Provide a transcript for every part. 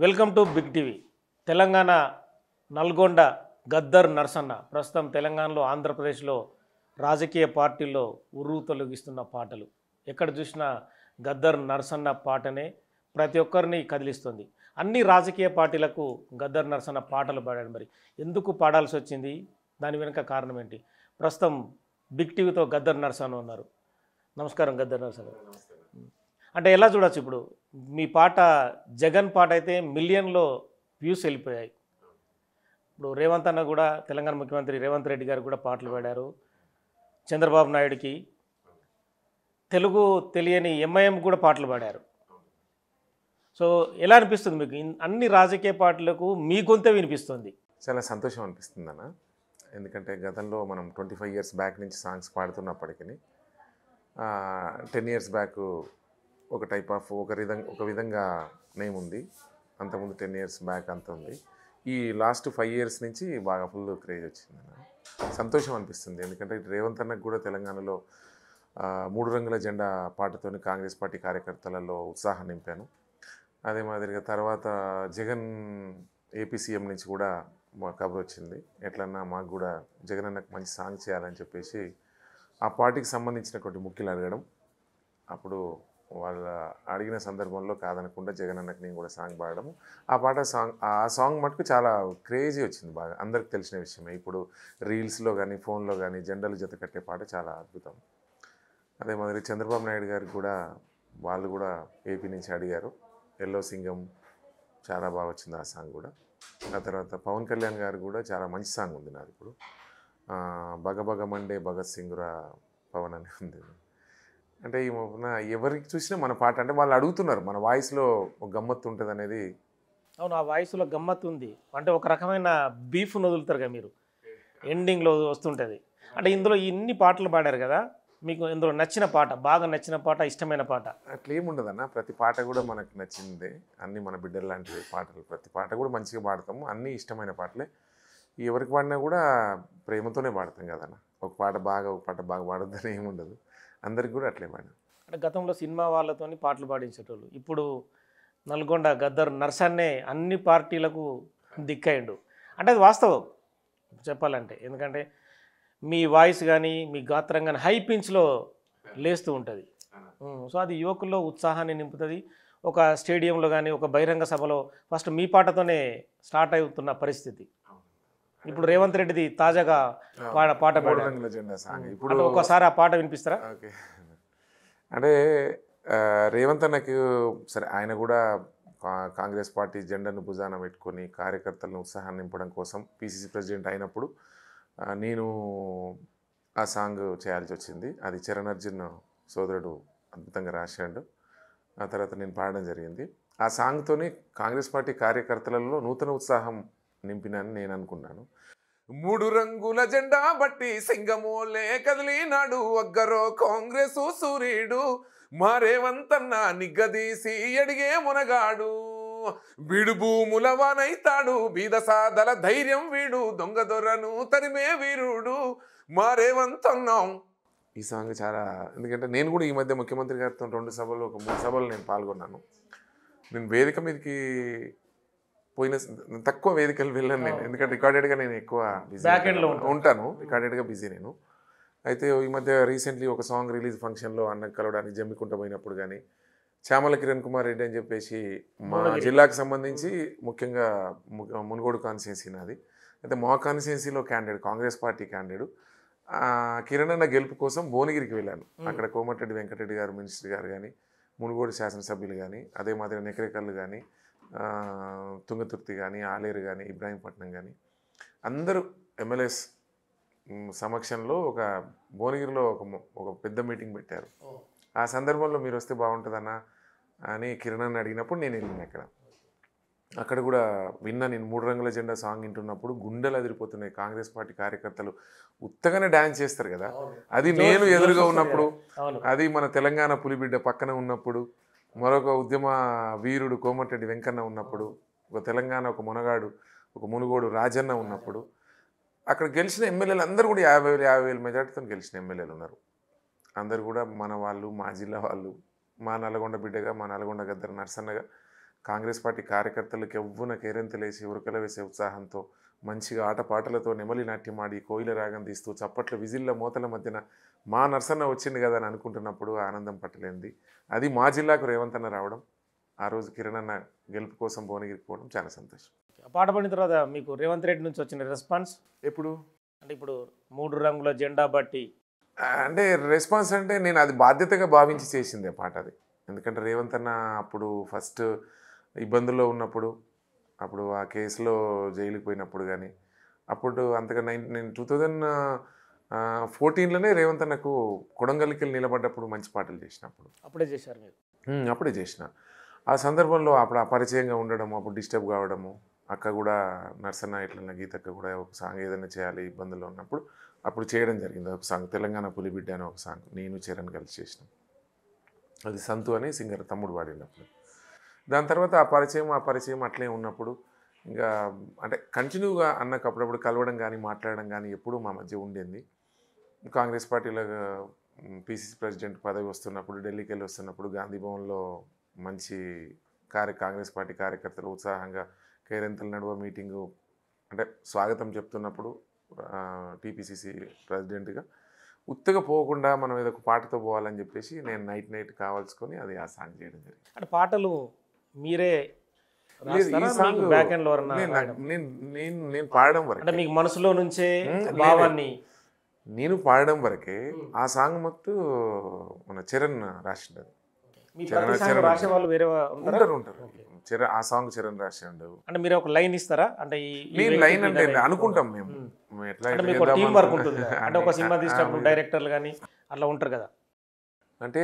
Welcome to big TV. Telangana Nalgonda Gaddar Narasanna ప్రస్తుతం తెలంగాణలో ఆంధ్రప్రదేశ్లో రాజకీయ పార్టీల్లో ఉర్రు తొలగిస్తున్న పాటలు. ఎక్కడ చూసినా గద్దర్ నరసన్న పాటనే ప్రతి ఒక్కరిని కదిలిస్తుంది. అన్ని రాజకీయ పార్టీలకు గద్దర్ నరసన్న పాటలు పాడాడు. మరి ఎందుకు పాడాల్సి వచ్చింది? దాని వెనుక కారణం ఏంటి? ప్రస్తుతం బిగ్ టీవీతో గద్దర్ నరసన్న ఉన్నారు. నమస్కారం గద్దర్ నరసన్న. అంటే ఎలా చూడొచ్చు, ఇప్పుడు మీ పాట జగన్ పాట అయితే మిలియన్లో వ్యూస్ వెళ్ళిపోయాయి. ఇప్పుడు రేవంత్ అన్న కూడా, తెలంగాణ ముఖ్యమంత్రి రేవంత్ రెడ్డి గారు కూడా పాటలు పాడారు. చంద్రబాబు నాయుడుకి, తెలుగు తెలియని ఎంఐఎం కూడా పాటలు పాడారు. సో ఎలా అనిపిస్తుంది మీకు? అన్ని రాజకీయ పార్టీలకు మీ గొంతే వినిపిస్తుంది. చాలా సంతోషం అనిపిస్తుంది అన్న. ఎందుకంటే గతంలో మనం 25 years బ్యాక్ నుంచి సాంగ్స్ పాడుతున్నప్పటికీ 10 years బ్యాక్ ఒక టైప్ ఆఫ్ ఒక విధంగా నేమ్ ఉంది. అంతకుముందు 10 years బ్యాక్ అంత ఉంది. ఈ లాస్ట్ 5 years నుంచి బాగా ఫుల్ క్రేజ్ వచ్చింది అన్న. సంతోషం అనిపిస్తుంది. ఎందుకంటే రేవంత్ అన్నకు కూడా తెలంగాణలో 3 రంగుల జెండా పాటతోని కాంగ్రెస్ పార్టీ కార్యకర్తలలో ఉత్సాహం నింపాను. అదే మాదిరిగా తర్వాత జగన్ ఏపీ సీఎం నుంచి కూడా మా కబర్ వచ్చింది. ఎట్లన్నా మాకు కూడా జగన్ అన్నకు మంచి సాంగ్ చేయాలని చెప్పేసి ఆ పార్టీకి సంబంధించినటువంటి ముఖ్యులు అడగడం, అప్పుడు వాళ్ళ అడిగిన సందర్భంలో కాదనకుండా జగన్ అన్నకు నేను కూడా సాంగ్ పాడడం, ఆ సాంగ్ మటుకు చాలా క్రేజీ వచ్చింది. బాగా అందరికి తెలిసిన విషయమే. ఇప్పుడు రీల్స్లో కానీ ఫోన్లో కానీ జెండాలు జత కట్టే పాట చాలా అద్భుతం. అదే మాదిరి చంద్రబాబు నాయుడు గారికి కూడా వాళ్ళు కూడా ఏపీ నుంచి అడిగారు. ఎల్లో సింగం చాలా బాగా వచ్చింది ఆ సాంగ్ కూడా. ఆ తర్వాత పవన్ కళ్యాణ్ గారు కూడా చాలా మంచి సాంగ్ ఉంది నాది. ఇప్పుడు బగబగ మండే భగత్ సింగురా పవన్ అని ఉంది. అంటే ఈ ఎవరికి చూసినా మన పాట అంటే వాళ్ళు అడుగుతున్నారు, మన వాయిస్లో ఒక గమ్మత్తు ఉంటుంది అనేది. అవును, ఆ వాయిస్లో గమ్మత్తు ఉంది. అంటే ఒక రకమైన బీఫ్ వదులుతారు కదా మీరు, ఎండింగ్లో వస్తుంటుంది. అంటే ఇందులో ఇన్ని పాటలు పాడారు కదా, మీకు ఇందులో నచ్చిన పాట, బాగా నచ్చిన పాట, ఇష్టమైన పాట? అట్లా ఏముండదన్న. ప్రతి పాట కూడా మనకు నచ్చిందే. అన్నీ మన బిడ్డలు లాంటివి పాటలు. ప్రతి పాట కూడా మంచిగా పాడతాము. అన్నీ ఇష్టమైన పాటలే. ఎవరికి పాడినా కూడా ప్రేమతోనే పాడతాం కదన్న. ఒక పాట బాగా పాడొద్దని ఏముండదు. అందరికి కూడా అట్లే పాడాం. అంటే గతంలో సినిమా వాళ్ళతోని పాటలు పాడించేటోళ్ళు, ఇప్పుడు నల్గొండ గద్దర్ నరసన్నే అన్ని పార్టీలకు దిక్కయిండు. అంటే అది వాస్తవం చెప్పాలంటే. ఎందుకంటే మీ వాయిస్ కానీ మీ గాత్రం కానీ హై పిచ్లో లేస్తూ ఉంటుంది. సో అది యువకుల్లో ఉత్సాహాన్ని నింపుతుంది. ఒక స్టేడియంలో కానీ ఒక బహిరంగ సభలో ఫస్ట్ మీ పాటతోనే స్టార్ట్ అవుతున్న పరిస్థితి. ఇప్పుడు రేవంత్ రెడ్డిది తాజాగా పాట ఇప్పుడు ఒకసారి ఆ పాట వినిపిస్తారా? ఓకే. అంటే రేవంత్ అన్నకు సరే, ఆయన కూడా కాంగ్రెస్ పార్టీ జెండాను భుజాన పెట్టుకొని కార్యకర్తలను ఉత్సాహాన్ని నింపడం కోసం పిసిసి ప్రెసిడెంట్ అయినప్పుడు నేను ఆ సాంగ్ చేయాల్సి వచ్చింది. అది చరణ్ అర్జున్ సోదరుడు అద్భుతంగా రాశాడు. ఆ తర్వాత నేను పాడడం జరిగింది. ఆ సాంగ్తోనే కాంగ్రెస్ పార్టీ కార్యకర్తలలో నూతన ఉత్సాహం నింపినని నేను అనుకున్నాను. 3 రంగుల జెండా బట్టి సింగమోలే కదిలినాడు ఒగ్గరో కాంగ్రెస్ సూర్యుడు, మా రేవంతన్న నిగ్గదీసి అడిగే మునగాడు, వీడు భూముల వానైతాడు బీద సాదల ధైర్యం వీడు, దొంగ దొరను తరిమే వీరుడు, మా రేవంతన్నాం. ఈ సాంగ్ చాలా, ఎందుకంటే నేను కూడా ఈ మధ్య ముఖ్యమంత్రి గారితో 2 సభలు 3 సభలు నేను పాల్గొన్నాను. నేను వేదిక మీదకి పోయిన తక్కువ వేదికలు వెళ్ళాను నేను. ఎందుకంటే రికార్డెడ్గా నేను ఎక్కువ బిజీ ఉంటాను. రికార్డెడ్గా బిజీ నేను. అయితే ఈ మధ్య రీసెంట్లీ ఒక సాంగ్ రిలీజ్ ఫంక్షన్లో అన్నకు కలవడానికి జమ్మికుంట పోయినప్పుడు కానీ, చామల కిరణ్ కుమార్ రెడ్డి అని చెప్పేసి మా జిల్లాకు సంబంధించి ముఖ్యంగా మునుగోడు కాన్స్టిట్యున్సీ నాది. అయితే మా కాన్స్టిట్యున్సీలో కాంగ్రెస్ పార్టీ క్యాండిడేట్ కిరణ్ అన్న గెలుపు కోసం భువనగిరికి వెళ్ళాను. అక్కడ కోమటిరెడ్డి వెంకటరెడ్డి గారు మినిస్టర్ గారు కానీ, మునుగోడు శాసనసభ్యులు కానీ, అదే మాదిరి నెకరేకల్లు కానీ, తుంగతుర్తి కానీ, ఆలేరు కానీ, ఇబ్రాహీంపట్నం కానీ అందరూ ఎమ్మెల్యేస్ సమక్షంలో ఒక భువనగిరిలో ఒక పెద్ద మీటింగ్ పెట్టారు. ఆ సందర్భంలో మీరు వస్తే బాగుంటుందన్నా అని కిరణ్ అని అడిగినప్పుడు నేను వెళ్ళాను. అక్కడ కూడా విన్నా. నేను 3 రంగుల జెండా సాంగ్ వింటున్నప్పుడు గుండెలు అదిరిపోతున్నాయి. కాంగ్రెస్ పార్టీ కార్యకర్తలు ఉత్తగానే డ్యాన్స్ చేస్తారు కదా, అది నేను ఎదురుగా ఉన్నప్పుడు, అది మన తెలంగాణ పులిబిడ్డ పక్కన ఉన్నప్పుడు, మరొక ఉద్యమ వీరుడు కోమటిరెడ్డి వెంకన్న ఉన్నప్పుడు, ఒక తెలంగాణ ఒక మునగాడు ఒక మునుగోడు రాజన్న ఉన్నప్పుడు, అక్కడ గెలిచిన ఎమ్మెల్యేలు అందరూ కూడా 50,000 మెజార్టీతో గెలిచిన ఎమ్మెల్యేలు ఉన్నారు. అందరు కూడా మన వాళ్ళు, మా జిల్లా వాళ్ళు, మా నల్గొండ బిడ్డగా, మా నల్గొండ గద్దర్ నరసన్నగా కాంగ్రెస్ పార్టీ కార్యకర్తలకు ఎవ్వున కేరింతలేసి ఉరకల వేసే ఉత్సాహంతో మంచిగా ఆటపాటలతో నెమలి నాట్యం ఆడి కోయిల రాగం తీస్తూ చప్పట్ల విజిల్ల మోతల మధ్యన మా నర్సన్న వచ్చింది కదా అని అనుకుంటున్నప్పుడు ఆనందం పట్టలేంది. అది మా జిల్లాకు రేవంత్ అన్న రావడం, ఆ రోజు కిరణ్ అన్న గెలుపు కోసం భువనగిరికి పోవడం చాలా సంతోషం. ఆ పాట పడిన తర్వాత మీకు రేవంత్ రెడ్డి నుంచి వచ్చిన రెస్పాన్స్ ఎప్పుడు అంటే ఇప్పుడు 3 రంగుల జెండా బట్టి అంటే రెస్పాన్స్ అంటే నేను అది బాధ్యతగా భావించి చేసింది ఆ పాట అది. ఎందుకంటే రేవంత్ అన్న అప్పుడు ఫస్ట్ ఇబ్బందుల్లో ఉన్నప్పుడు, అప్పుడు ఆ కేసులో జైలుకి పోయినప్పుడు కానీ, అప్పుడు అంతగా నేను 2014లోనే రేవంత్ అన్నకు కొడంగల్కి వెళ్ళి నిలబడ్డప్పుడు మంచి పాటలు చేసినప్పుడు అప్పుడే చేశారు మీరు. అప్పుడే చేసిన. ఆ సందర్భంలో అప్పుడు అపరిచయంగా ఉండడము, అప్పుడు డిస్టర్బ్ కావడము, అక్క కూడా నర్సన్న ఇట్లా గీతక్క కూడా ఒక సాంగ్ ఏదైనా చేయాలి ఇబ్బందుల్లో ఉన్నప్పుడు అప్పుడు చేయడం జరిగింది. ఒక సాంగ్ తెలంగాణ పులిబిడ్డ అని ఒక సాంగ్ నేను చరణ్ కలిసి చేసినాం. అది సంతు అని సింగర్ తమ్ముడు పాడినప్పుడు. దాని తర్వాత ఆ పరిచయం అట్లే ఉన్నప్పుడు ఇంకా అంటే కంటిన్యూగా అన్నకు అప్పుడప్పుడు కలవడం కానీ మాట్లాడడం కానీ ఎప్పుడూ మా మధ్య ఉండేది. కాంగ్రెస్ పార్టీలో పిసిసి ప్రెసిడెంట్ పదవి వస్తున్నప్పుడు ఢిల్లీకి వెళ్ళి వస్తున్నప్పుడు గాంధీ భవన్లో మంచి కాంగ్రెస్ పార్టీ కార్యకర్తలు ఉత్సాహంగా కేరింతల నడువ మీటింగు అంటే స్వాగతం చెప్తున్నప్పుడు టీపీసీసీ ప్రెసిడెంట్గా ఉత్తగా పోకుండా మనం ఏదో ఒక పాటతో పోవాలని చెప్పేసి నేను నైట్ కావాల్సుకొని అది ఆ సాంగ్ చేయడం జరిగింది. అంటే పాటలు మీరే ఈ సాంగ్ బ్యాక్ ఎండ్ లో నేను పాడడం వరకు అంటే మీకు మనసులో నుంచే భావాన్ని నేను పాడడం వరకే ఆ సాంగ్ మొత్తం మన చరణ్ రాసిండదు. రాసే వాళ్ళు వేరే ఉంటారు ఆ సాంగ్ చరణ్ రాసిండు. అంటే మీరు ఒక లైన్ ఇస్తారా? అంటే నేను లైన్ అంటే అనుకుంటాం మేము ఎట్లా టీం వర్క్ ఉంటుంది అంటే ఒక సినిమా తీసినప్పుడు డైరెక్టర్లు కానీ అట్లా ఉంటారు కదా. అంటే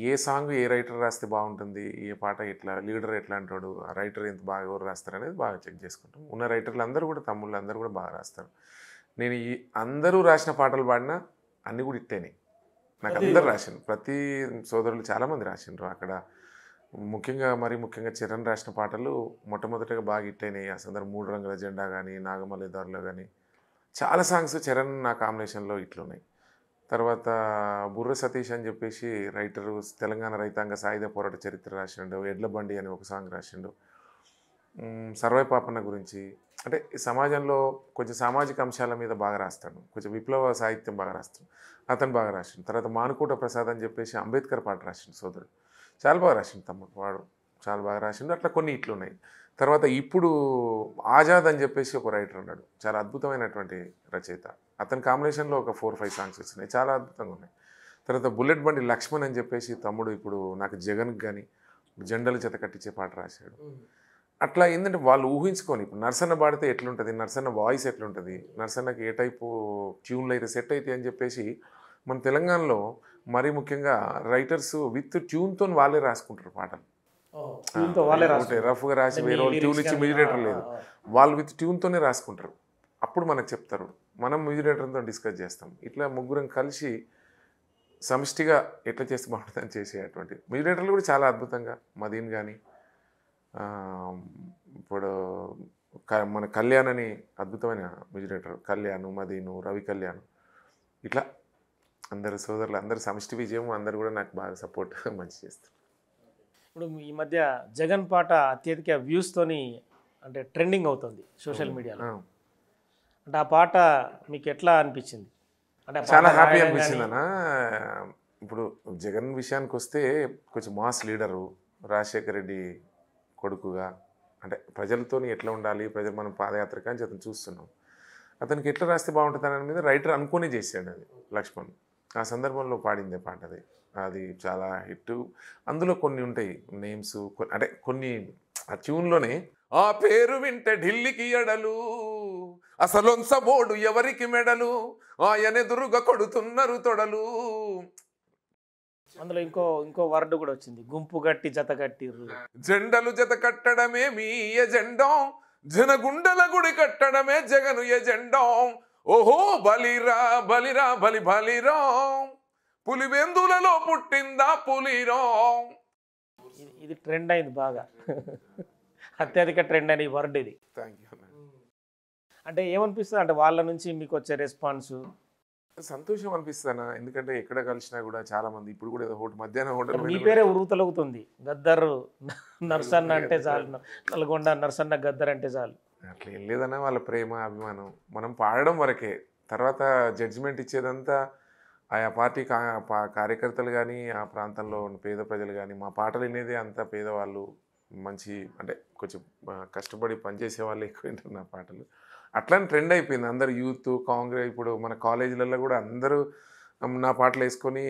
ఏ సాంగ్ ఏ రైటర్ రాస్తే బాగుంటుంది, ఏ పాట ఎట్లా లీడర్ ఎట్లా అంటాడు, ఆ రైటర్ ఎంత బాగా ఎవరు రాస్తారు అనేది బాగా చెక్ చేసుకుంటాం. ఉన్న రైటర్లు అందరూ కూడా తమ్ముళ్ళు అందరూ కూడా బాగా రాస్తారు. నేను ఈ అందరూ రాసిన పాటలు పాడినా అన్నీ కూడా ఇట్టేనే నాకు అందరు రాసిండ్రు. ప్రతి సోదరులు చాలామంది రాసిండ్రు అక్కడ. ముఖ్యంగా చరణ్ రాసిన పాటలు మొట్టమొదటిగా బాగా హిట్టయినాయి. ఆ సందర్భం 3 రంగుల జెండా కానీ నాగమల్లి దారిలో కానీ చాలా సాంగ్స్ చరణ్ నా కాంబినేషన్లో ఇట్లున్నాయి. తర్వాత బుర్ర సతీష్ అని చెప్పేసి రైటరు తెలంగాణ రైతాంగ సాయుధ పోరాట చరిత్ర రాసిండు. ఎడ్ల బండి అని ఒక సాంగ్ రాసిండు. సర్వై పాపన్న గురించి అంటే సమాజంలో కొంచెం సామాజిక అంశాల మీద బాగా రాస్తాడు. కొంచెం విప్లవ సాహిత్యం బాగా రాస్తాడు, అతను బాగా రాసిండు. తర్వాత మానుకోట ప్రసాద్ అని చెప్పేసి అంబేద్కర్ పాట రాసిండు సోదరుడు, చాలా బాగా రాసిండు తమ్ముడు, వాడు చాలా బాగా రాసిండు. అట్లా కొన్ని ఇట్లున్నాయి. తర్వాత ఇప్పుడు ఆజాద్ అని చెప్పేసి ఒక రైటర్ ఉన్నాడు, చాలా అద్భుతమైనటువంటి రచయిత. అతని కాంబినేషన్లో ఒక 4-5 సాంగ్స్ వచ్చినాయి, చాలా అద్భుతంగా ఉన్నాయి. తర్వాత బుల్లెట్ బండి లక్ష్మణ్ అని చెప్పేసి తమ్ముడు ఇప్పుడు నాకు జగన్కి కానీ జెండలు జత కట్టించే పాట రాశాడు. అట్లా ఏంటంటే వాళ్ళు ఊహించుకొని ఇప్పుడు నర్సన్న పాడితే ఎట్లుంటుంది, నర్సన్న వాయిస్ ఎట్లుంటుంది, నర్సన్నకి ఏ టైపు ట్యూన్లు అయితే సెట్ అవుతాయి అని చెప్పేసి మన తెలంగాణలో మరీ ముఖ్యంగా రైటర్స్ విత్ ట్యూన్తో వాళ్ళే రాసుకుంటారు పాటలు. రఫ్గా రాసి వేరే వాళ్ళు ట్యూన్ ఇచ్చి మ్యూజిక్ డైరెక్టర్ లేదు, వాళ్ళు విత్ ట్యూన్తోనే రాసుకుంటారు. అప్పుడు మనకు చెప్తారు, మనం మ్యూజిక్ డైరెక్టర్తో డిస్కస్ చేస్తాం. ఇట్లా ముగ్గురం కలిసి సమిష్టిగా ఎట్లా చేస్తే బాగుంటుందని చేసేటువంటి మ్యూజిక్ డైరెక్టర్లు కూడా చాలా అద్భుతంగా మదీన్ కానీ ఇప్పుడు మన కళ్యాణ్ అని అద్భుతమైన మ్యూజిక్ డైరెక్టర్, కళ్యాణ్, మదీను, రవి కళ్యాణ్, ఇట్లా అందరు సోదరులు అందరు సమిష్టి విజయం, అందరు కూడా నాకు బాగా సపోర్ట్ మంచి చేస్తారు. ఇప్పుడు ఈ మధ్య జగన్ పాట అత్యధిక వ్యూస్తోని అంటే ట్రెండింగ్ అవుతుంది సోషల్ మీడియాలో. అంటే ఆ పాట మీకు ఎట్లా అనిపించింది? అంటే చాలా హ్యాపీ అనిపించింది అన్న. ఇప్పుడు జగన్ విషయానికి వస్తే కొంచెం మాస్ లీడరు, రాజశేఖర రెడ్డి కొడుకుగా అంటే ప్రజలతో ఎట్లా ఉండాలి, ప్రజలు మనం పాదయాత్ర కానీ అతను చూస్తున్నాం. అతనికి ఎట్లా రాస్తే బాగుంటుంది అని మీద రైటర్ అనుకునే చేశాడు అది లక్ష్మణ్. ఆ సందర్భంలో పాడిందే పాట అది, అది చాలా హిట్. అందులో కొన్ని ఉంటాయి నేమ్స్, అంటే కొన్ని ఆ ట్యూన్లోనే ఆ పేరు వింటే ఢిల్లీకి ఎడలు, అసలొంసబోడు ఎవరికి మెడలు, ఆయనెదురుగా కొడుతున్నారు తొడలు. అందులో ఇంకో వర్డ్ కూడా వచ్చింది, గుంపు గట్టి జత కట్టిర్రు. జెండలు జత కట్టడమే మీ ఎజెండా, జనగుండల గుడి కట్టడమే జగను ఎజెండా. ఓహో బలిరా బలిరా బలి బలిరా, పులివెందులలో పుట్టిందా పులిరా. ఇది ట్రెండ్ అయింది బాగా, అత్యధిక ట్రెండ్ అయిన ఈ వర్డ్ ఇది. Thank you. అంటే ఏమనిపిస్తుంది అంటే వాళ్ళ నుంచి మీకు వచ్చే రెస్పాన్స్? సంతోషం అనిపిస్తానా, ఎందుకంటే ఎక్కడ కలిసినా కూడా చాలా మంది ఇప్పుడు కూడా ఏదో మధ్యాహ్నం హోటల్ మీ పేరే ఉరుతలుగుతుంది, గద్దర్ నర్సన్న అంటే చాలు, నల్గొండ నర్సన్న గద్దర్ అంటే చాలు. అట్లా ఏం లేదన్నా వాళ్ళ ప్రేమ అభిమానం, మనం పాడడం వరకే. తర్వాత జడ్జిమెంట్ ఇచ్చేదంతా ఆయా పార్టీ కార్యకర్తలు కానీ, ఆ ప్రాంతంలో ఉన్న పేద ప్రజలు కానీ. మా పాటలు వినేది అంత పేదవాళ్ళు, మంచి అంటే కొంచెం కష్టపడి పనిచేసే వాళ్ళు ఎక్కువ వింటారు నా పాటలు. అట్లానే ట్రెండ్ అయిపోయింది. అందరు యూత్ కాంగ్రెస్, ఇప్పుడు మన కాలేజీలలో కూడా అందరూ నా పాటలు వేసుకొని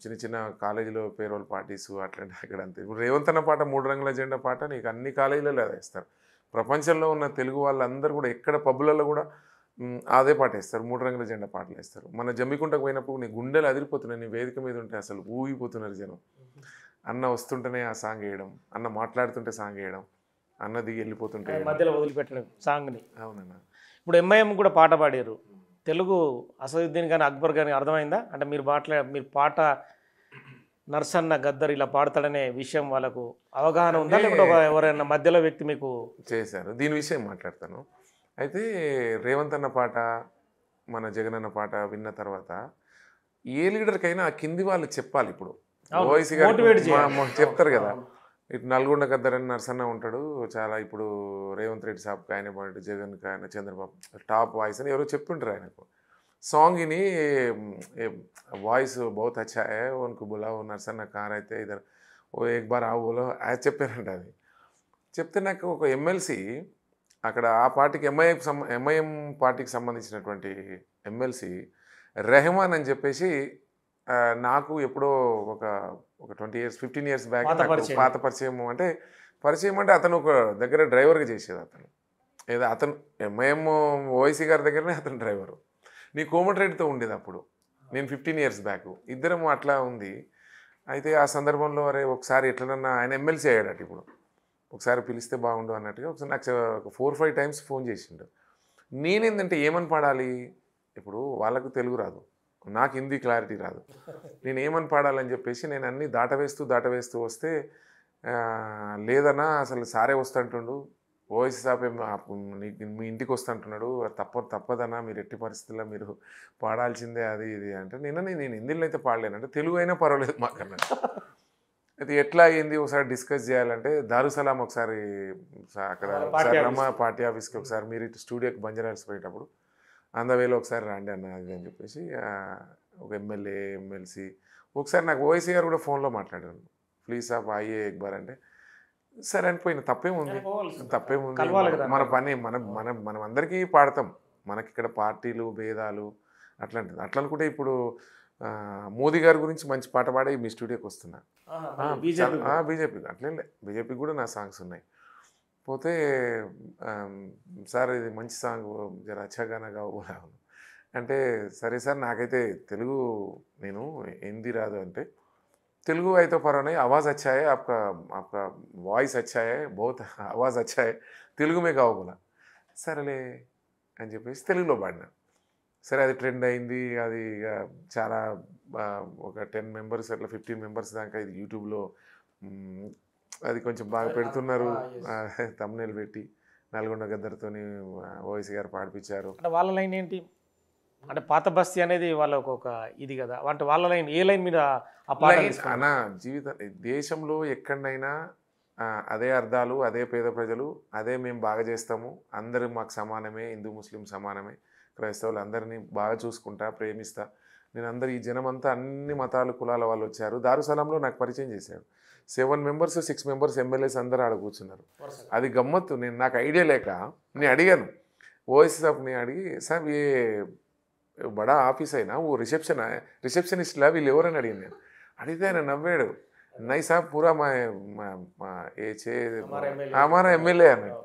చిన్న చిన్న కాలేజీలో పేరోల్ పార్టీస్ అట్లాంటి అక్కడ అంతే. ఇప్పుడు రేవంత్ అన్న పాట 3 రంగుల జెండా పాట నీకు అన్ని కాలేజీలలో వేస్తారు. ప్రపంచంలో ఉన్న తెలుగు వాళ్ళందరూ కూడా ఎక్కడ పబ్బులలో కూడా అదే పాట వేస్తారు, 3 రంగుల జెండా పాటలు వేస్తారు. మన జమ్మికుంటకు పోయినప్పుడు నీ గుండెలు అదిరిపోతున్నాయి, నీ వేదిక మీద ఉంటే అసలు ఊగిపోతున్నారు జనం. అన్న వస్తుంటేనే ఆ సాంగ్ వేయడం, అన్న మాట్లాడుతుంటే సాంగ్ వేయడం, అన్న దిగి వెళ్ళిపోతుంటే మధ్యలో వదిలిపెట్టడం సాంగ్ని. అవునన్నా. ఇప్పుడు ఎంఐఎం కూడా పాట పాడారు, తెలుగు అసదుద్దీన్ కానీ అక్బర్ కానీ అర్థమైందా? అంటే మీరు పాట నర్సన్న గద్దర్ ఇలా పాడతాడనే విషయం వాళ్ళకు అవగాహన ఉందా, లేకపోతే ఎవరైనా మధ్యలో వ్యక్తి మీకు చేశారు? దీని విషయం మాట్లాడతాను. అయితే రేవంత్ అన్న పాట, మన జగన్ అన్న పాట విన్న తర్వాత ఏ లీడర్కైనా ఆ కింది వాళ్ళు చెప్పాలి. ఇప్పుడు ఓవైసీ గారు చెప్తారు కదా, ఇటు నల్గొండ గద్దర్ అని నర్సన్న ఉంటాడు చాలా, ఇప్పుడు రేవంత్ రెడ్డి సాబ్కి ఆయన పాటు, జగన్కి ఆయన, చంద్రబాబు టాప్ వాయిస్ అని ఎవరో చెప్తుంటారు ఆయనకు. సాంగ్ విని వాయిస్ బహుత్ అచ్చా హై ఉनको बुलाओ నర్సన్న కార్ అయితే ఇద్దరు ఓ ఎక్ బార్ ఆవు బోలో అది చెప్పారంట. అది చెప్తే నాకు ఒక ఎమ్మెల్సీ అక్కడ ఆ పార్టీకి ఎంఐఎం పార్టీకి సంబంధించినటువంటి ఎమ్మెల్సీ రెహమాన్ అని చెప్పేసి నాకు ఎప్పుడో ఒక 20 years 15 years బ్యాక్ పాత పరిచయం. అంటే పరిచయం అంటే అతను ఒక దగ్గర డ్రైవర్గా చేసేది. అతను ఏదో అతను ఎంఐఎం ఓవైసీ గారి దగ్గరనే అతను డ్రైవరు. నీ కోమటిరెడ్డితో ఉండేది అప్పుడు, నేను 15 years బ్యాక్, ఇద్దరం అట్లా ఉంది. అయితే ఆ సందర్భంలో అరే ఒకసారి ఎట్లనన్నా, ఆయన ఎమ్మెల్సీ అయ్యాడట ఇప్పుడు, ఒకసారి పిలిస్తే బాగుండు అన్నట్టుగా ఒకసారి నాకు ఒక 4-5 times ఫోన్ చేసిండు. నేనేంటంటే ఏమని పాడాలి, ఇప్పుడు వాళ్ళకు తెలుగు రాదు, నాకు హిందీ క్లారిటీ రాదు, నేను ఏమని పాడాలని చెప్పేసి నేను అన్నీ దాటవేస్తూ వస్తే లేదన్నా అసలు సారే వస్తుంటుండు, ఓవైసీ సాబ్ మీ ఇంటికి వస్తుంటున్నాడు, తప్పదన్నా, మీరు ఎట్టి పరిస్థితుల్లో మీరు పాడాల్సిందే అది ఇది అంటే, నేను హిందీలో అయితే పాడలేను అంటే, తెలుగు అయినా పర్వాలేదు మాకన్నా. అయితే ఎట్లా అయ్యింది ఒకసారి డిస్కస్ చేయాలంటే, దారుసలాం ఒకసారి అక్కడ రమ్మ పార్టీ ఆఫీస్కి ఒకసారి మీరు ఇటు స్టూడియోకి బంజారాస్ పోయేటప్పుడు అందవేలో ఒకసారి రాండి అన్న అది అని చెప్పేసి ఒక ఎమ్మెల్యే ఎమ్మెల్సీ ఒకసారి నాకు ఓవైసీ గారు కూడా ఫోన్లో మాట్లాడారు, ప్లీజ్ సాబ్ ఆయ్యే ఎక్ బార్ అంటే సరే అనిపోయిన. తప్పేముంది, మన పని మనం అందరికీ పాడతాం, మనకి ఇక్కడ పార్టీలు భేదాలు అట్లాంటిది. అట్లా అనుకుంటే ఇప్పుడు మోదీ గారి గురించి మంచి పాట పాడే మీ స్టూడియోకి వస్తున్నా, బీజేపీ అట్లే బీజేపీకి కూడా నా సాంగ్స్ ఉన్నాయి. పోతే సార్ ఇది మంచి సాంగ్ జర అచ్చాగానగా బోలాను అంటే, సరే సార్ నాకైతే తెలుగు నేను హిందీ రాదు అంటే, తెలుగు అయితే పర్వాలేదు, आवाज़ अच्छा है आपका వాయిస్ अच्छा है बहुत आवाज़ अच्छा है తెలుగు మే గాओ బోలా. సరేలే అని చెప్పేసి తెలుగులో పాడినా. సరే అది ట్రెండ్ అయింది. అది ఇక చాలా ఒక 10 members అట్లా 15 members దాకా ఇది యూట్యూబ్లో అది కొంచెం బాగా పెడుతున్నారు, తమ్నేల్ పెట్టి నల్గొండ గద్దర్తోని ఓవైసీ గారు పాడిపించారు. అంటే వాళ్ళ లైన్ ఏంటి అంటే, పాత బస్తీ అనేది వాళ్ళకు ఒక ఇది కదా, అంటే వాళ్ళ లైన్ ఏ లైన్ మీద అన్న దేశంలో ఎక్కడైనా అదే అర్థాలు, అదే పేద ప్రజలు, అదే మేము బాగా చేస్తాము, అందరూ మాకు సమానమే, హిందూ ముస్లిం సమానమే, క్రైస్తవులు అందరినీ బాగా చూసుకుంటా ప్రేమిస్తా, నేను అందరు ఈ జనం అంతా అన్ని మతాలు కులాల వాళ్ళు వచ్చారు. దారుసలాంలో నాకు పరిచయం చేశాడు. 7 members 6 members ఎమ్మెల్యేస్ అందరూ ఆడ కూర్చున్నారు. అది గమ్మత్తు. నాకు ఐడియా లేక నేను అడిగాను ఓవైసీ సాబ్ని, అడిగి సాబ్ ఏ బడా ఆఫీస్ అయినా ఓ రిసెప్షనిస్ట్లా వీళ్ళు ఎవరని అడిగింది. నేను అడిగితే ఆయన నవ్వాడు, నై సాబ్ పూరా హమారా ఎమ్మెల్యే అన్నాడు.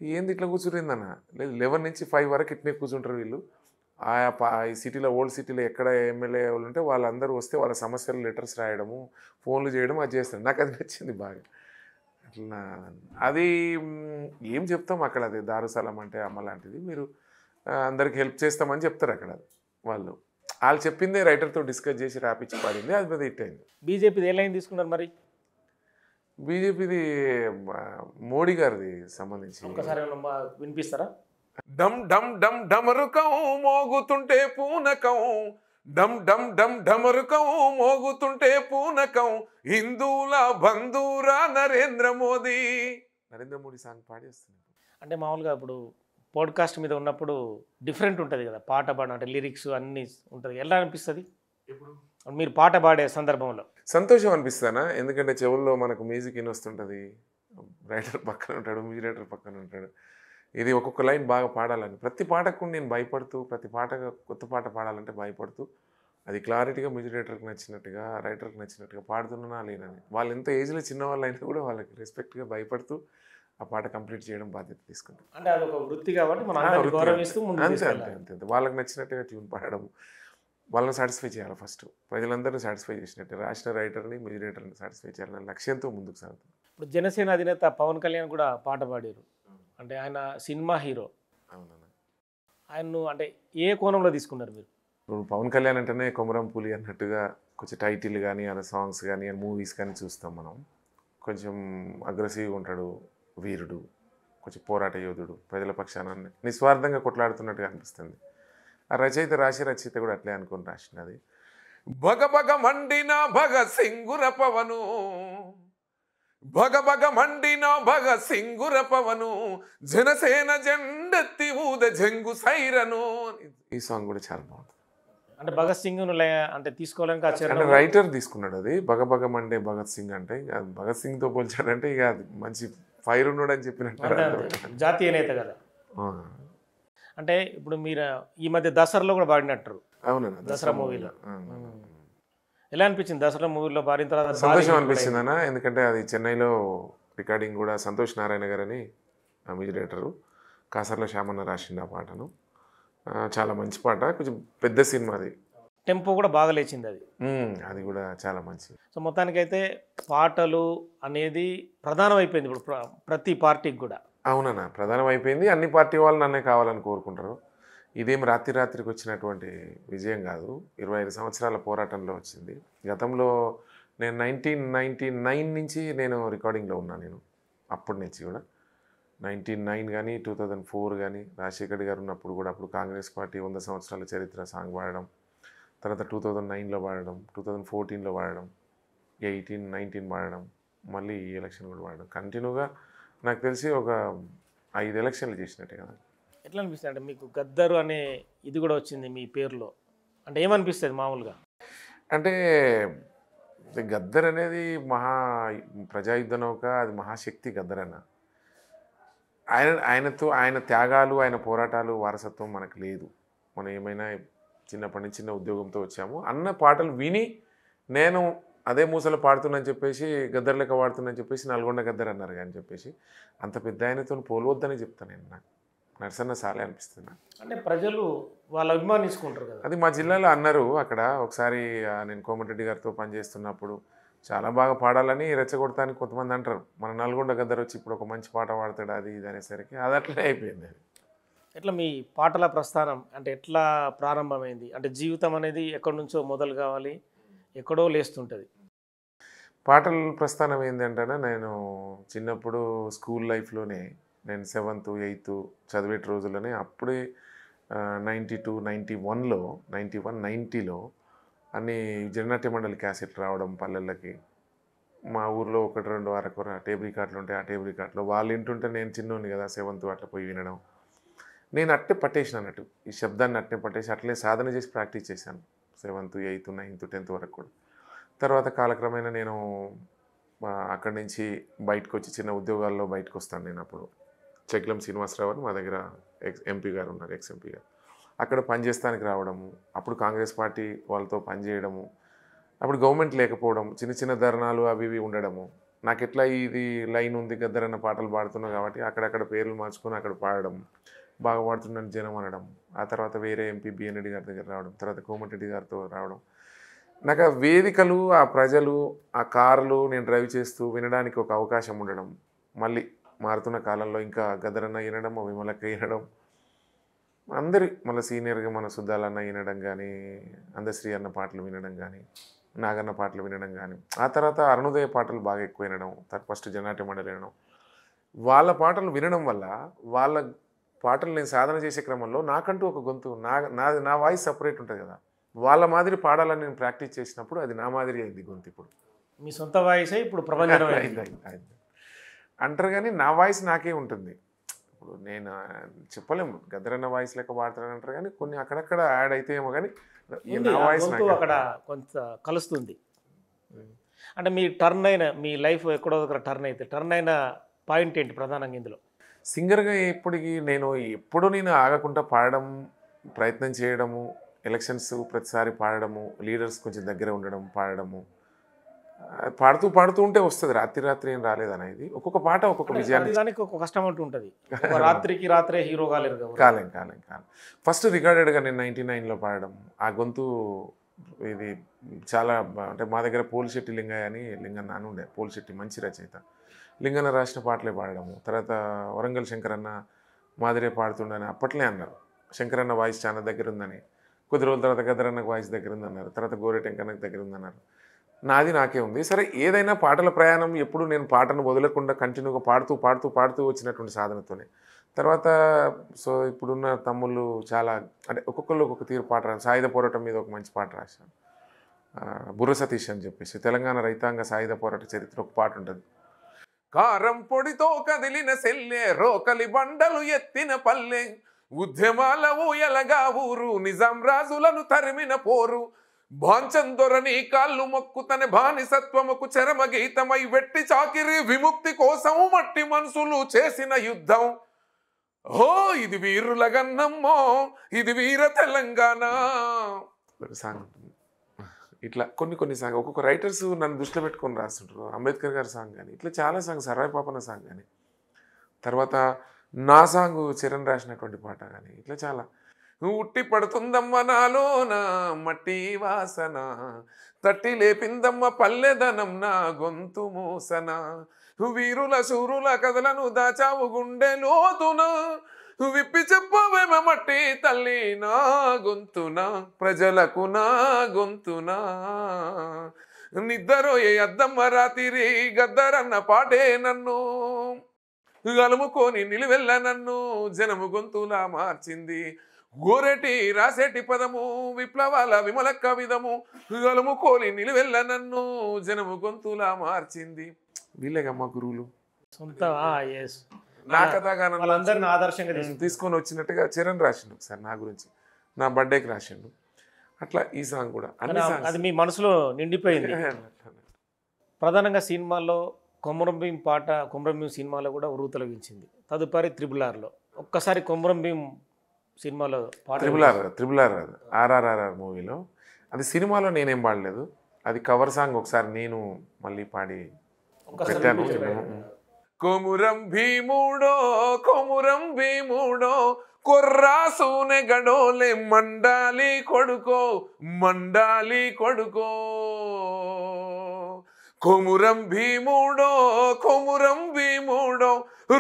ఏంది ఇట్లా కూర్చుంటుందన్న, లేదు 11 నుంచి 5 వరకు ఇట్నే కూర్చుంటారు వీళ్ళు, ఈ సిటీలో ఓల్డ్ సిటీలో ఎక్కడ ఎమ్మెల్యే వాళ్ళు ఉంటే వాళ్ళందరూ వస్తే వాళ్ళ సమస్యలు లెటర్స్ రాయడము, ఫోన్లు చేయడం అది చేస్తారు. నాకు అది నచ్చింది బాగా. అట్లా అది ఏం చెప్తాం అక్కడ, అది దారుసలాం అంటే అమ్మ లాంటిది, మీరు అందరికి హెల్ప్ చేస్తామని చెప్తారు అక్కడ వాళ్ళు చెప్పిందే రైటర్తో డిస్కస్ చేసి రాపించి పాడింది, అది పెద్ద హిట్ అయింది. బీజేపీది ఏ లైన్ తీసుకున్నారు మరి? బీజేపీది మోడీ గారిది సంబంధించి ఒకసారి వినిపిస్తారా? డమ్ డమ్ డమ్ డమరుకం మోగుతుంటే పూనకం, డమ్ డమ్ డమ్ డమరుకం మోగుతుంటే పూనకం, హిందువుల బంధురా నరేంద్ర మోదీ. నరేంద్ర మోడీ సాంగ్ పాడేస్తుంది. అంటే మామూలుగా ఇప్పుడు పాడ్కాస్ట్ మీద ఉన్నప్పుడు డిఫరెంట్ ఉంటుంది కదా, పాట పాడడం అంటే లిరిక్స్ అన్నీ ఉంటుంది. ఎలా అనిపిస్తుంది మీరు పాట పాడే సందర్భంలో? సంతోషం అనిపిస్తానా, ఎందుకంటే చెవుల్లో మనకు మ్యూజిక్ వస్తుంటుంది, రైటర్ పక్కన ఉంటాడు, మ్యూజిక్ డైరెక్టర్ పక్కన ఉంటాడు. ఇది ఒక్కొక్క లైన్ బాగా పాడాలని ప్రతి పాటకు నేను భయపడుతూ, ప్రతి పాట కొత్త పాట పాడాలంటే భయపడుతూ, అది క్లారిటీగా మ్యూజిక్ డైరెక్టర్కి నచ్చినట్టుగా, రైటర్కి నచ్చినట్టుగా పాడుతున్నా లేనని. వాళ్ళు ఎంత ఏజ్లో చిన్నవాళ్ళు అయినా కూడా వాళ్ళకి రెస్పెక్ట్గా భయపడుతూ ఆ పాట కంప్లీట్ చేయడం బాధ్యత తీసుకుంటాం. అంటే అదొక వృత్తి కాబట్టి మనం అందరినీ గౌరవిస్తూ ముందుకు అంతే తీసుకెళ్ళాలి. అంతే అంతే అంతే. వాళ్ళకి నచ్చినట్టుగా ట్యూన్ పాడడం, వాళ్ళని సాటిస్ఫై చేయాలి. ఫస్ట్ ప్రజలందరినీ సాటిస్ఫై చేసినట్టు రాసిన రైటర్ని, మ్యూజిక్ డైరెక్టర్ని సాటిస్ఫై చేయాలనే లక్ష్యంతో ముందుకు సాగుతాం. ఇప్పుడు జనసేన అధినేత పవన్ కళ్యాణ్ కూడా పాట పాడారు. అంటే ఆయన సినిమా హీరో. అవునన్నా. ఆయన్ను అంటే ఏ కోణంలో తీసుకున్నారు మీరు? ఇప్పుడు పవన్ కళ్యాణ్ అంటేనే కొమరం పులి అన్నట్టుగా కొంచెం టైటిల్ కానీ, ఆయన సాంగ్స్ కానీ, ఆయన మూవీస్ కానీ చూస్తాం మనం. కొంచెం అగ్రెసివ్గా ఉంటాడు, వీరుడు, కొంచెం పోరాట యోధుడు, ప్రజల పక్షాన నిస్వార్థంగా కొట్లాడుతున్నట్టుగా అనిపిస్తుంది. ఆ రచయిత కూడా అట్లే అనుకుని రాసినది. భగ భగ మండిన భగత్ సింగుర పవను, భగ భగ మండిన భగత్ సింగుర పవను, జనసేన జెండెత్తి ఊద జంగు సైరను. ఈ సాంగ్ కూడా చాలా బాగుంటుంది. అంటే భగత్ సింగ్ అంటే తీసుకోవడానికి అంటే రైటర్ తీసుకున్నాడు అది. భగ భగ మండే భగత్ సింగ్ అంటే ఇక భగత్ సింగ్తో పోల్చాడంటే ఇక అది మంచి ఫైర్ ఉన్నాడు అని చెప్పినట్టు. జాతీయ నేత కదా. అంటే ఇప్పుడు మీరు ఈ మధ్య దసరాలో కూడా పాడినట్టు. అవునన్నా, దసరా మూవీలో ఎలా అనిపించింది? దసరా మూవీలో పాడిన తర్వాత సంతోషం అనిపించింది అన్న, ఎందుకంటే అది చెన్నైలో రికార్డింగ్ కూడా సంతోష్ నారాయణ గారని మ్యూజిక్ డైరెక్టరు, కాసర్ల శ్యామన్న రాసింది ఆ పాటను. చాలా మంచి పాట, కొంచెం పెద్ద సినిమా, అది టెంపో కూడా బాగా లేచింది అది. అది కూడా చాలా మంచి. సో మొత్తానికైతే పాటలు అనేది ప్రధానం అయిపోయింది ఇప్పుడు ప్రతి పార్టీకి కూడా. అవునన్నా, ప్రధానం అయిపోయింది. అన్ని పార్టీ వాళ్ళు నన్నే కావాలని కోరుకుంటారు. ఇదేం రాత్రికి వచ్చినటువంటి విజయం కాదు, 25 సంవత్సరాల పోరాటంలో వచ్చింది. గతంలో నేను 1999 నుంచి నేను రికార్డింగ్లో ఉన్నాను. నేను అప్పటి నుంచి కూడా 1999 కానీ 2004 కానీ రాజశేఖర్ గారు ఉన్నప్పుడు కూడా, అప్పుడు కాంగ్రెస్ పార్టీ 100 సంవత్సరాల చరిత్ర సాంగ్ పాడడం, తర్వాత 2009లో పాడడం, 2014లో పాడడం, 18, 19 పాడడం, మళ్ళీ ఈ ఎలక్షన్ కూడా పాడడం. కంటిన్యూగా నాకు తెలిసి ఒక 5 ఎలక్షన్లు చేసినట్టే కదా. ఎట్లా అనిపిస్తుంది అంటే మీకు గద్దరు అనే ఇది కూడా వచ్చింది మీ పేరులో, అంటే ఏమనిపిస్తుంది మామూలుగా? అంటే గద్దర్ అనేది ప్రజాయుద్ధ నౌక, అది మహాశక్తి గద్దర్ అన్న. ఆయన త్యాగాలు, ఆయన పోరాటాలు, వారసత్వం మనకు లేదు. మనం ఏమైనా చిన్నప్పటి నుంచి చిన్న ఉద్యోగంతో వచ్చాము అన్న పాటలు విని నేను అదే మూసలు పాడుతున్నాను చెప్పేసి, గద్దర్ లెక్క పాడుతున్నాను చెప్పేసి నల్గొండ గద్దర్ అన్నారు కానీ చెప్పేసి అంత పెద్ద ఆయనతో పోలవద్దని చెప్తాను నేను. నాకు నరసన్న సాలే అనిపిస్తుంది. అంటే ప్రజలు వాళ్ళు అభిమానించుకుంటారు కదా. అది మా జిల్లాలో అన్నారు. అక్కడ ఒకసారి నేను కోమటిరెడ్డి గారితో పనిచేస్తున్నప్పుడు చాలా బాగా పాడాలని రెచ్చగొడతానికి కొంతమంది అంటారు. మన నల్గొండ గద్దర్ వచ్చి ఇప్పుడు ఒక మంచి పాట పాడతాడు అది ఇది అనేసరికి అది అట్లనే అయిపోయింది. అది ఎట్లా మీ పాటల ప్రస్థానం అంటే ఎట్లా ప్రారంభమైంది? అంటే జీవితం అనేది ఎక్కడి నుంచో మొదలు కావాలి, ఎక్కడో లేస్తుంటుంది. పాటల ప్రస్థానం ఏంటంటే, నేను చిన్నప్పుడు స్కూల్ లైఫ్లోనే నేను 7th, 8th చదివే రోజుల్లోనే అప్పుడే 92, 91లో 90లో అన్ని జననాట్య మండలి క్యాసెట్ రావడం పల్లెళ్ళకి. మా ఊర్లో 1-2 అరకొర టేబుల్ రికార్డులు ఉంటాయి. ఆ టేబుల్ రికార్డులో వాళ్ళు వింటుంటే నేను చిన్నోని కదా 7th అట్లా పోయి వినడం. నేను అట్టే పట్టేసిన అన్నట్టు, ఈ శబ్దాన్ని అట్టే పట్టేసి అట్లే సాధన చేసి ప్రాక్టీస్ చేశాను 7th, 8th, 9th, 10th వరకు కూడా. తర్వాత కాలక్రమేణా నేను అక్కడి నుంచి బయటకు వచ్చి చిన్న ఉద్యోగాల్లో బయటకు వస్తాను. నేను అప్పుడు చెక్లం శ్రీనివాసరావు అని మా దగ్గర ఎంపీ గారు ఉన్నారు, ఎక్స్-ఎంపీ గారు, అక్కడ పనిచేస్తానికి రావడము, అప్పుడు కాంగ్రెస్ పార్టీ వాళ్ళతో పనిచేయడము, అప్పుడు గవర్నమెంట్ లేకపోవడం, చిన్న చిన్న ధర్నాలు అవి ఇవి ఉండడము. నాకు ఎట్లా ఇది లైన్ ఉంది గద్దర్ అన్న పాటలు పాడుతున్నాం కాబట్టి అక్కడక్కడ పేర్లు మార్చుకొని అక్కడ పాడడం, బాగా పాడుతున్నాను జనం అనడం. ఆ తర్వాత వేరే ఎంపీ బిఎన్ రెడ్డి గారి దగ్గర రావడం, తర్వాత కోమటిరెడ్డి గారితో రావడం. నాకు ఆ వేదికలు, ఆ ప్రజలు, ఆ కార్లు నేను డ్రైవ్ చేస్తూ వినడానికి ఒక అవకాశం ఉండడం, మళ్ళీ మారుతున్న కాలంలో ఇంకా గద్దరన్న వినడం, విమలక్క వినడం, అందరి మళ్ళీ సీనియర్గా మన సుద్దాలన్న వినడం కానీ, అందశ్రీ అన్న పాటలు వినడం కానీ, నాగన్న పాటలు వినడం కానీ, ఆ తర్వాత అరుణోదయ పాటలు బాగా ఎక్కువ వినడం, ఫస్ట్ జనాట్య మండలి వినడం. వాళ్ళ పాటలు వినడం వల్ల వాళ్ళ పాటలు నేను సాధన చేసే క్రమంలో నాకంటూ ఒక గొంతు నా వాయిస్ సపరేట్ ఉంటుంది కదా, వాళ్ళ మాదిరి పాడాలని నేను ప్రాక్టీస్ చేసినప్పుడు అది నా మాదిరి అయింది గొంతు. ఇప్పుడు మీ సొంత వాయిసే ఇప్పుడు ప్రపంచం అయింది అంటారు, కానీ నా వాయిస్ నాకే ఉంటుంది. ఇప్పుడు నేను చెప్పలేము గద్దరన్న వాయిస్ లెక్క పాడతారని అంటారు, కానీ కొన్ని అక్కడక్కడ యాడ్ అయితే ఏమో, కానీ నా వాయిస్ అక్కడ కొంత కలుస్తుంది. అంటే మీ టర్న్ అయిన మీ లైఫ్ ఎక్కడో దగ్గర టర్న్ అయిన పాయింట్ ఏంటి ప్రధానంగా ఇందులో? సింగర్గా ఎప్పుడు నేను ఆగకుండా పాడడం, ప్రయత్నం చేయడము, ఎలక్షన్స్ ప్రతిసారి పాడడము, లీడర్స్ కొంచెం దగ్గర ఉండడం, పాడడము, పాడుతూ ఉంటే వస్తుంది. రాత్రి ఏం రాలేదనేది ఒక్కొక్క పాట ఒక్కొక్క విజయాన్ని. దానికి ఒక కష్టం అంటూ ఉంటుంది. రాత్రికి రాత్రే హీరో కాలేరు. కాలేం. ఫస్ట్ రికార్డెడ్గా నేను 99లో పాడడం, ఆ గొంతు ఇది చాలా అంటే మా దగ్గర పోలిశెట్టి లింగయ్య అని లింగన్న అని ఉండే, పోలిశెట్టి మంచి రచయిత, లింగన్న రాసిన పాటలే పాడడము. తర్వాత వరంగల్ శంకరన్న మాదిరే పాడుతుండని అప్పట్లే అన్నారు. శంకరన్న వాయిస్ చాలా దగ్గర ఉందని. కొద్ది రోజుల తర్వాత గద్దరన్నకు వాయిస్ దగ్గర ఉందన్నారు. తర్వాత గోరెటెంకన్నకు దగ్గర ఉందన్నారు. నాకే ఉంది. సరే, ఏదైనా పాటల ప్రయాణం ఎప్పుడు నేను పాటను వదలకుండా కంటిన్యూగా పాడుతూ వచ్చినటువంటి సాధనతోనే. తర్వాత ఇప్పుడున్న తమ్ముళ్ళు చాలా అంటే ఒక్కొక్కళ్ళు ఒక్కొక్క తీరు పాట రాశారు. సాయుధ పోరాటం మీద ఒక మంచి పాట రాశాను, బుర్ర సతీష్ అని చెప్పేసి. తెలంగాణ రైతాంగ సాయుధ పోరాట చరిత్ర ఒక పాట ఉంటుంది. కారం పొడితో కదిలిన సెల్లె, రోకలి బండలు ఎత్తిన పల్లె, ఉద్యమాల ఊయలగా ఊరు, నిజాం రాజులను తరిమిన పోరు, భాంచందొరని కాళ్ళు మొక్కు తన బానిసత్వముకు చరమ గీతమై వెట్టి చాకిరి విముక్తి కోసం మట్టి మనుషులు చేసిన యుద్ధం. ఓ ఇది వీరుల గన్నమ్మో, ఇది వీర తెలంగాణ సాంగ్ ఉంటుంది. ఇట్లా కొన్ని సాంగ్ ఒక్కొక్క రైటర్స్ నన్ను దృష్టిలో పెట్టుకొని రాస్తుంటారు. అంబేద్కర్ గారి సాంగ్ కానీ ఇట్లా చాలా సాంగ్, సర్వాయి పాపన్న సాంగ్ కానీ, తర్వాత నా సాంగ్ చరణ్ రాసినటువంటి పాట కానీ ఇట్లా చాలా. ఉట్టి పడుతుందమ్మ నాలోన మట్టి వాసన, తట్టి లేపిందమ్మ పల్లెదనం నా గొంతు మూసన, వీరుల శూరుల కథలను దాచావు గుండె లోతున, విప్పి చెప్పవేమ మట్టి తల్లి నా గొంతున, ప్రజలకు నా గొంతున, నిద్దరోయే అద్దమ్మ రాతిరి గద్దరన్న పాటే నన్ను అలుముకొని నిలువెల్ల నన్ను జనము గొంతులా మార్చింది, గోరెటి రాసేటి పదము విప్లవాల విమల కవిదము, అలుముకోని నిలువెల్ల నన్ను జనము గొంతులా మార్చింది. వీళ్ళేగమ్మ గురువులు. సొంత నా కథాగానం వాళ్ళందరిని ఆదర్శంగా తీసుకొని వచ్చినట్టుగా చరణ్ రాసిండు ఒకసారి నా గురించి, నా బర్త్డేకి రాసిండు. అట్లా ఈ సాంగ్ కూడా అది మీ మనసులో నిండిపోయింది. ప్రధానంగా సినిమాల్లో కొమరం భీం పాట, కొమరం భీం సినిమాలో కూడా ఉరువు తొలగించింది. తదుపరి RRRలో ఒక్కసారి కొమరం భీం సినిమాలో పాట RRR RRR మూవీలో, అది సినిమాలో నేనేం పాడలేదు, అది కవర్ సాంగ్ ఒకసారి నేను మళ్ళీ పాడి పెట్టాను. కొమురం భీముడో కొర్రాసూనె గడోలే మండాలి కొడుకో కొమురం భీముడో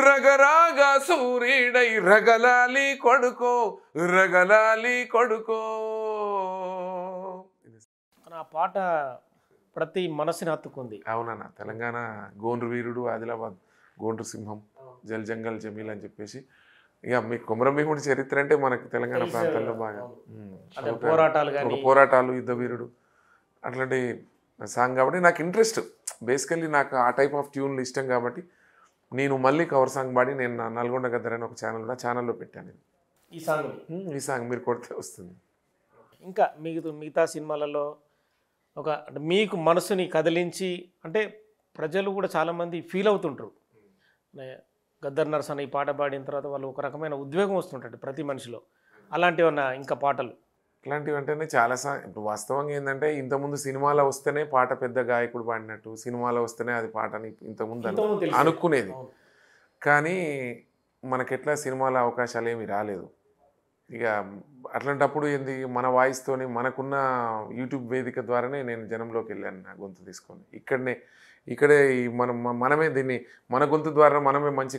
రగరాగా సూర్యుడై రగలాలి కొడుకో. ఆ పాట ప్రతి మనసుని హత్తుకుంది. అవునన్నా, తెలంగాణ గోండ్రు వీరుడు, ఆదిలాబాద్ గోండ్రు సింహం, జల్ జంగల్ జమీల్ అని చెప్పేసి. ఇక మీ కొమరం భీముడి చరిత్ర అంటే మనకు తెలంగాణ ప్రాంతాల్లో బాగా పోరాటాలు, యుద్ధ వీరుడు అట్లాంటి సాంగ్ కాబట్టి నాకు ఇంట్రెస్ట్. బేసికల్లీ నాకు ఆ టైప్ ఆఫ్ ట్యూన్లు ఇష్టం కాబట్టి నేను మళ్ళీ కవర్ సాంగ్ పాడి నేను నల్గొండ గద్దర్ అని ఒక ఛానల్లో పెట్టాను. ఈ సాంగ్ మీరు కొడితే వస్తుంది. ఇంకా మిగతా సినిమాలలో అంటే మీకు మనసుని కదిలించి, అంటే ప్రజలు కూడా చాలామంది ఫీల్ అవుతుంటారు, గద్దర్ నరసన్న ఈ పాట పాడిన తర్వాత వాళ్ళు ఒక రకమైన ఉద్వేగం వస్తుంటుంది ప్రతి మనిషిలో. అలాంటివన్నా ఇంకా పాటలు ఇట్లాంటివి అంటేనే చాలా ఇప్పుడు వాస్తవంగా ఏంటంటే, ఇంతకుముందు సినిమాలో వస్తేనే పాట పెద్ద గాయకుడు పాడినట్టు, సినిమాలో వస్తేనే అది పాటని ఇంతకుముందు అనుకునేది. కానీ మనకెట్లా సినిమాలో అవకాశాలు ఏమి రాలేదు. ఇక అట్లాంటప్పుడు ఏంది, మన వాయిస్తోని మనకున్న యూట్యూబ్ వేదిక ద్వారానే నేను జనంలోకి వెళ్ళాను నా గొంతు తీసుకొని. ఇక్కడే మనమే దీన్ని మన గొంతు ద్వారా మనమే మంచి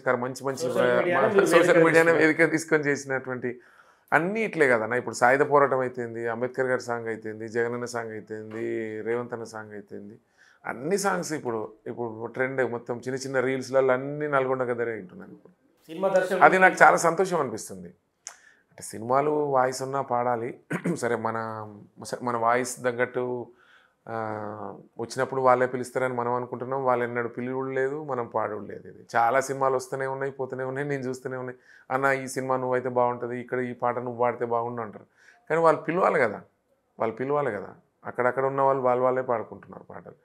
సోషల్ మీడియానే వేదిక తీసుకొని చేసినటువంటి అన్నీ ఇట్లే కదన్నా. ఇప్పుడు సాయుధ పోరాటం అయితేంది, అంబేద్కర్ గారి సాంగ్ అయితేంది, జగనన్న సాంగ్ అయితేంది, రేవంత్ అన్న సాంగ్ అయితేంది, అన్ని సాంగ్స్ ఇప్పుడు ట్రెండ్ మొత్తం చిన్న రీల్స్లలో అన్నీ నల్గొండ గద్దరే వింటున్నాను ఇప్పుడు. సినిమా దర్శకుడు అది నాకు చాలా సంతోషం అనిపిస్తుంది. అంటే సినిమాలు వాయిస్ ఉన్నా పాడాలి. సరే మన వాయిస్ తగ్గట్టు వచ్చినప్పుడు వాళ్ళే పిలుస్తారని మనం అనుకుంటున్నాం. వాళ్ళు ఎన్నడూ పిలువుడు లేదు, మనం పాడుడు లేదు. ఇది చాలా సినిమాలు వస్తూనే ఉన్నాయి, పోతూనే ఉన్నాయి, నేను చూస్తూనే ఉన్నాయి. అన్న ఈ సినిమా నువ్వైతే బాగుంటుంది, ఇక్కడ ఈ పాట నువ్వు పాడితే బాగుండు అంటారు. కానీ వాళ్ళు పిలవాలి కదా, అక్కడక్కడ ఉన్న వాళ్ళే పాడుకుంటున్నారు పాటలు.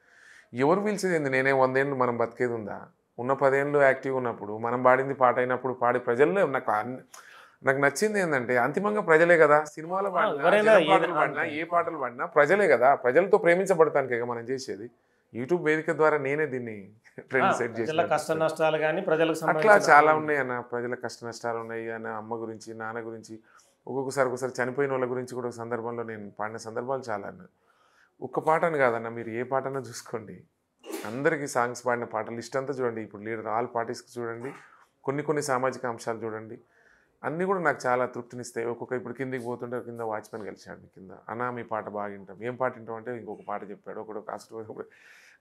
ఎవరు పిలిచేది ఏంది? నేనే 100 ఏళ్ళు మనం బతికేది ఉందా? ఉన్న 10 ఏళ్ళు యాక్టివ్ ఉన్నప్పుడు మనం పాడింది పాట అయినప్పుడు పాడి ప్రజల్లో నాకు నచ్చింది ఏంటంటే అంతిమంగా ప్రజలే కదా. సినిమాలో ఎవరైనా పాడినా ఏ పాటలు పాడినా ప్రజలే కదా. ప్రజలతో ప్రేమించబడటానికే మనం చేసేది. యూట్యూబ్ వేదిక ద్వారా నేనే దీన్ని ట్రెండ్ సెట్ ప్రజల కష్ట చేసి నష్టాలు కానీ ప్రజలకు అట్లా సంబంధించిన చాలా ఉన్నాయి అన్న. ప్రజల కష్ట నష్టాలు ఉన్నాయి అన్న, అమ్మ గురించి, నాన్న గురించి, ఒక్కొక్కసారి చనిపోయిన వాళ్ళ గురించి కూడా ఒక సందర్భంలో నేను పాడిన సందర్భాలు చాలా అన్న. ఒక్క పాట అని కాదన్న, మీరు ఏ పాటన్నా చూసుకోండి, అందరికీ సాంగ్స్ పాడిన పాటల లిస్ట్ అంతా చూడండి. ఇప్పుడు లీడర్ ఆల్ పార్టీస్కి చూడండి, కొన్ని సామాజిక అంశాలు చూడండి, అన్నీ కూడా నాకు చాలా తృప్తినిస్తాయి. ఇప్పుడు కిందికి పోతుంటే కింద వాచ్మెన్ కలిశాడు, కింద అన్న మీ పాట బాగా వింటాం. ఏం పాట వింటాం అంటే ఇంకొక పాట చెప్పాడు, ఒకడు కాస్ట్.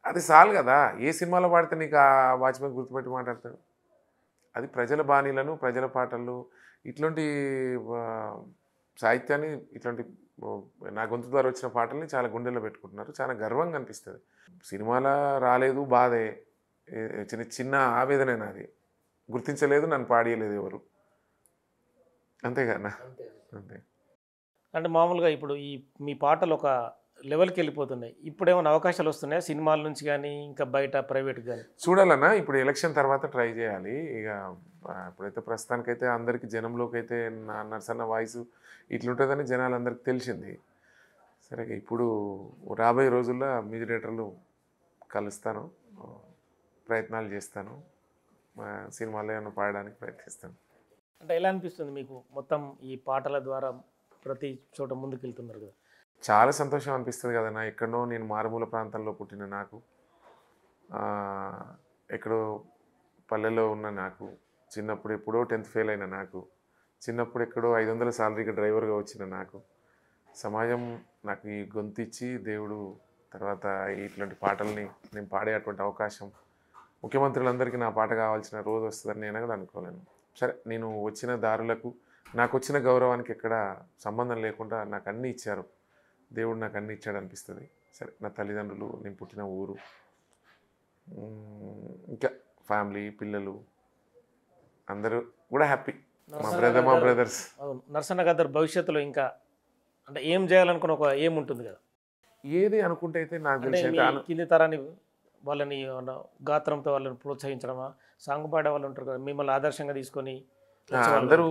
అది చాలు కదా. ఏ సినిమాలో పాడితే నీకు ఆ వాచ్మెన్ గుర్తుపెట్టి మాట్లాడతాడు? అది ప్రజల బాణీలను, ప్రజల పాటలు, ఇట్లాంటి సాహిత్యాన్ని, ఇట్లాంటి నా గొంతు ద్వారా వచ్చిన పాటల్ని చాలా గుండెల్లో పెట్టుకుంటున్నారు. చాలా గర్వంగా అనిపిస్తుంది. సినిమాలో రాలేదు బాధే, చిన్న ఆవేదనే నాది. గుర్తించలేదు, నన్ను పాడియలేదు ఎవరు, అంతేగానా? అంతే. అంటే మామూలుగా ఇప్పుడు ఈ మీ పాటలు ఒక లెవెల్కి వెళ్ళిపోతున్నాయి. ఇప్పుడు ఏమైనా అవకాశాలు వస్తున్నాయి సినిమాల నుంచి కానీ ఇంకా బయట ప్రైవేట్ కానీ? చూడాలన్నా ఇప్పుడు ఎలక్షన్ తర్వాత ట్రై చేయాలి. ఇక ఇప్పుడైతే ప్రస్తుతానికైతే అందరికీ జనంలోకి అయితే నా నర్సన్న వాయిస్ ఇట్లుంటుందని జనాలందరికీ తెలిసింది. సరే ఇప్పుడు రాబోయే రోజుల్లో మ్యూజిక్ కలుస్తాను, ప్రయత్నాలు చేస్తాను, సినిమాలో ఏమైనా పాడడానికి ప్రయత్నిస్తాను. అంటే ఎలా అనిపిస్తుంది మీకు మొత్తం ఈ పాటల ద్వారా ప్రతి చోట ముందుకు వెళ్తున్నారు కదా? చాలా సంతోషం అనిపిస్తుంది కదన్నా. ఎక్కడో నేను మారుమూల ప్రాంతంలో పుట్టిన నాకు, ఎక్కడో పల్లెలో ఉన్న నాకు, చిన్నప్పుడు ఎప్పుడో 10th ఫెయిల్ అయిన నాకు, చిన్నప్పుడు ఎక్కడో 500 సాలరీకి డ్రైవర్గా వచ్చిన నాకు, సమాజం నాకు ఈ గొంతు ఇచ్చి దేవుడు తర్వాత ఇట్లాంటి పాటల్ని నేను పాడేటువంటి అవకాశం, ముఖ్యమంత్రులందరికీ నా పాట కావాల్సిన రోజు వస్తుందని నేను కూడా అనుకోలేను. సరే, నేను వచ్చిన దారులకు, నాకు వచ్చిన గౌరవానికి ఎక్కడ సంబంధం లేకుండా నాకు అన్నీ ఇచ్చారు దేవుడు, నాకు అన్నీ ఇచ్చాడు అనిపిస్తుంది. సరే, నా తల్లిదండ్రులు, నేను పుట్టిన ఊరు, ఇంకా ఫ్యామిలీ, పిల్లలు అందరూ కూడా హ్యాపీ. మా బ్రదర్స్. నర్సన్న గద్దర్ భవిష్యత్తులో ఇంకా అంటే ఏం చేయాలనుకున్న ఒక ఏం ఉంటుంది కదా? ఏది అనుకుంటే అయితే నాకు తెలిసి కింది తరాన్ని వాళ్ళని గాత్రంతో వాళ్ళని ప్రోత్సహించడమా? సాంగ్ పాడే వాళ్ళు ఉంటారు కదా, మిమ్మల్ని ఆదర్శంగా తీసుకొని అందరూ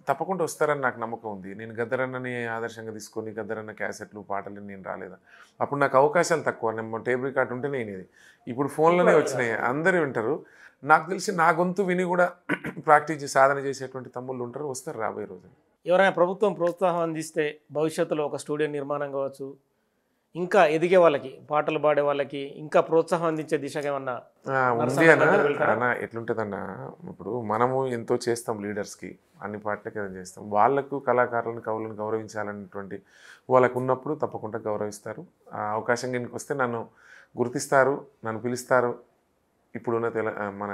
తప్పకుండా వస్తారని నాకు నమ్మకం ఉంది. నేను గద్దరన్నని ఆదర్శంగా తీసుకొని గద్దరన్న క్యాసెట్లు, పాటలు నేను రాలేదా? అప్పుడు నాకు అవకాశాలు తక్కువ. నేను టేప్ రికార్డ్ ఉంటే నేను ఇది. ఇప్పుడు ఫోన్లోనే వచ్చినాయి, అందరూ వింటారు. నాకు తెలిసి నా గొంతు విని కూడా ప్రాక్టీస్ సాధన చేసేటువంటి తమ్ముళ్ళు ఉంటారు, వస్తారు రాబోయే రోజులు. ఎవరైనా ప్రభుత్వం ప్రోత్సాహం అందిస్తే భవిష్యత్తులో ఒక స్టూడియో నిర్మాణం కావచ్చు, ఇంకా ఎదిగే వాళ్ళకి, పాటలు పాడే వాళ్ళకి ఇంకా ప్రోత్సాహం అందించే దిశగా ఏమన్నా ఉంది అన్న. ఎట్లుంటుందన్న, ఇప్పుడు మనము ఎంతో చేస్తాం లీడర్స్కి, అన్ని పాటలకి ఏదో చేస్తాం. వాళ్ళకు కళాకారులను, కవులను గౌరవించాలనేటువంటి వాళ్ళకు ఉన్నప్పుడు తప్పకుండా గౌరవిస్తారు. ఆ అవకాశం కిందకి వస్తే నన్ను గుర్తిస్తారు, నన్ను పిలుస్తారు. ఇప్పుడున్న మన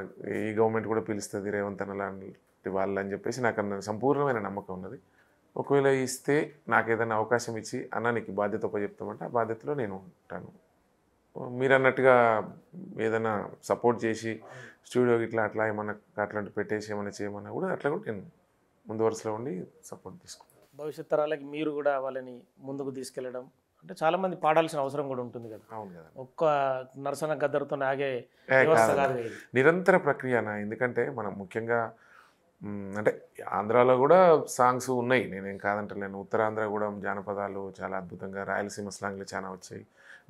ఈ గవర్నమెంట్ కూడా పిలుస్తుంది, రేవంత్ అన్న లాంటి వాళ్ళు అని చెప్పేసి నాకు సంపూర్ణమైన నమ్మకం ఉన్నది. ఒకవేళ ఇస్తే నాకు ఏదైనా అవకాశం ఇచ్చి అన్న నీకు బాధ్యత చెప్తామంటే ఆ బాధ్యతలో నేను ఉంటాను. మీరు అన్నట్టుగా ఏదైనా సపోర్ట్ చేసి స్టూడియో ఇట్లా అట్లా ఏమన్నా అట్లాంటి పెట్టేసి ఏమైనా చేయమన్నా కూడా అట్లా కూడా నేను ముందు వరుసలో ఉండి సపోర్ట్ తీసుకుంటాను. భవిష్యత్ తరాలకి మీరు కూడా వాళ్ళని ముందుకు తీసుకెళ్ళడం అంటే చాలామంది పాడాల్సిన అవసరం కూడా ఉంటుంది కదా? అవును కదా. ఒక్క నర్సన్న గద్దర్తో ఆగే వ్యవస్థ కాదు, నిరంతర ప్రక్రియనా. ఎందుకంటే మనం ముఖ్యంగా అంటే ఆంధ్రాలో కూడా సాంగ్స్ ఉన్నాయి, నేనేం కాదంటలేను. ఉత్తరాంధ్ర కూడా జానపదాలు చాలా అద్భుతంగా, రాయలసీమ స్లాంగ్లు చాలా వచ్చాయి.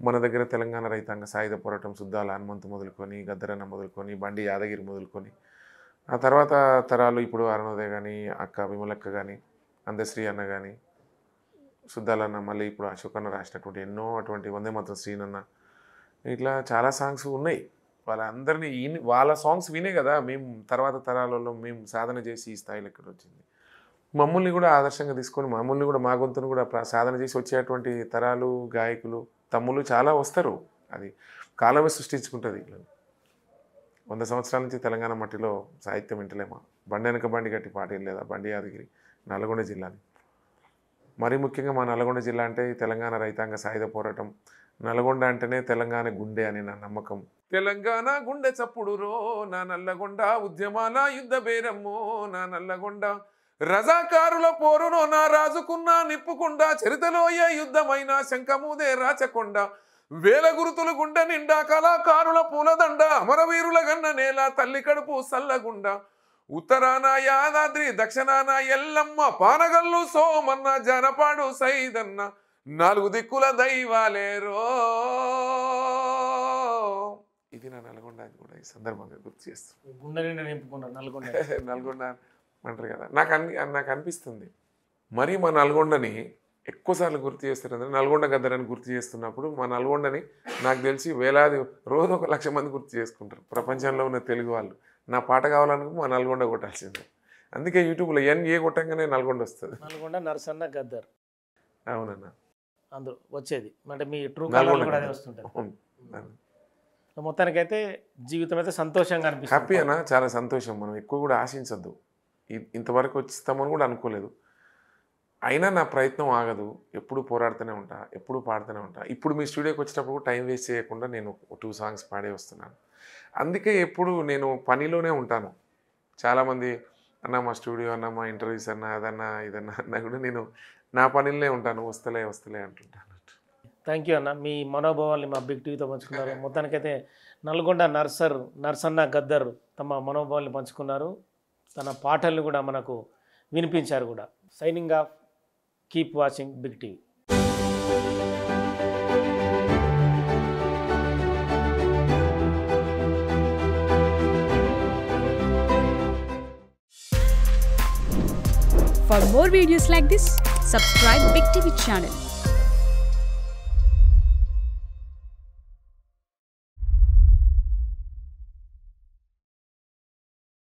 మన దగ్గర తెలంగాణ రైతాంగ సాయుధ పోరాటం, సుద్దాల హనుమంతు మొదలుకొని, గద్దరన్న మొదలుకొని, బండి యాదగిరి మొదలుకొని, ఆ తర్వాత తరాలు ఇప్పుడు అరుణోదయ కానీ, అక్క విమలక్క కానీ, అందశ్రీ అన్న కానీ, సుద్దాలన్న, మళ్ళీ ఇప్పుడు అశోకన్న రాసినటువంటి ఎన్నో అటువంటి వందే మాత్రం శ్రీనన్న, ఇట్లా చాలా సాంగ్స్ ఉన్నాయి. వాళ్ళందరినీ వాళ్ళ సాంగ్స్ వినే కదా మేము తర్వాత తరాలలో మేము సాధన చేసి ఈ స్థాయిలో ఇక్కడ వచ్చింది. మమ్మల్ని కూడా ఆదర్శంగా తీసుకొని మమ్మల్ని కూడా మా గొంతును కూడా సాధన చేసి వచ్చేటువంటి తరాలు, గాయకులు, తమ్ముళ్ళు చాలా వస్తారు. అది కాలమే సృష్టించుకుంటుంది. 100 సంవత్సరాల నుంచి తెలంగాణ మట్టిలో సాహిత్యం వింటలేమా? బండి వెనక బండి గట్టి పాట లేదా బండి యాదగిరి నల్గొండ జిల్లాని. మరీ ముఖ్యంగా మా నల్గొండ జిల్లా అంటే తెలంగాణ రైతాంగ సాయుధ పోరాటం, నల్గొండ అంటేనే తెలంగాణ గుండె అని నా నమ్మకం. తెలంగాణ గుండె చప్పుడు రో నా నల్లగొండ, ఉద్యమాల యుద్ధ బేరమ్మో నా నల్లగొండ, రజాకారుల పోరునో నా రాజుకున్న నిప్పుకుండా, చరితలో ఏ యుద్ధమైన శంఖమూదే రాచకొండ, వేల గురుతులు గుండె నిండా కళాకారుల పూలదండ, అమరవీరుల గన్న నేల తల్లి కడుపు సల్లగుండ, ఉత్తరాన యాదాద్రి దక్షిణాన ఎల్లమ్మ, పానగల్లు సోమన్న జనపాడు సైదన్న, 4 దిక్కుల దైవాలేరో. ఇది నా నల్గొండ కూడా ఈ సందర్భంగా గుర్తు చేస్తాను. గుండె నిండా నింపుకున్నారు నల్గొండ. నల్గొండ అంటారు కదా, నాకు అనిపిస్తుంది మరి మా నల్గొండని ఎక్కువసార్లు గుర్తు చేస్తారు. నల్గొండ గద్దరని గుర్తు చేస్తున్నప్పుడు మా నల్గొండని నాకు తెలిసి వేలాది, రోజు 1 లక్ష మంది గుర్తు చేసుకుంటారు ప్రపంచంలో ఉన్న తెలుగు వాళ్ళు. నా పాట కావాలనుకో మా నల్గొండ కొట్టాల్సిందే. అందుకే యూట్యూబ్లో ఏ కొట్టంగానే నల్గొండ వస్తుంది. నల్గొండ నరసన్న గద్దర్. అవునన్నా, అందులో వచ్చేది అంటే మీ ట్రూ కాలర్లో కూడా అదే వస్తుంటుంది. మొత్తానికైతే జీవితం అయితే సంతోషంగా అనిపిస్తుంది. హ్యాపీ అన్న, చాలా సంతోషం. మనం ఎక్కువ కూడా ఆశించద్దు. ఇంతవరకు వచ్చిస్తామని కూడా అనుకోలేదు. అయినా నా ప్రయత్నం ఆగదు. ఎప్పుడు పోరాడుతూనే ఉంటా, ఎప్పుడు పాడుతూనే ఉంటా. ఇప్పుడు మీ స్టూడియోకి వచ్చేటప్పుడు టైం వేస్ట్ చేయకుండా నేను 2 సాంగ్స్ పాడే వస్తున్నాను. అందుకే ఎప్పుడు నేను పనిలోనే ఉంటాను. చాలామంది అన్న మా స్టూడియో అన్న, మా ఇంటర్వ్యూస్ అన్న, అదన్నా ఇదన్నా అన్నా కూడా నేను నా పనిలోనే ఉంటాను. వస్తలే అంటుంటాను. థ్యాంక్ యూ అన్న, మీ మనోభావాల్ని మా బిగ్ టీవీతో పంచుకున్నారు. మొత్తానికైతే నల్గొండ నర్సన్న గద్దర్ తమ మనోభావాల్ని పంచుకున్నారు. తన పాటల్ని కూడా మనకు వినిపించారు కూడా. Signing off, keep watching big TV. For more videos like this, subscribe Big TV channel.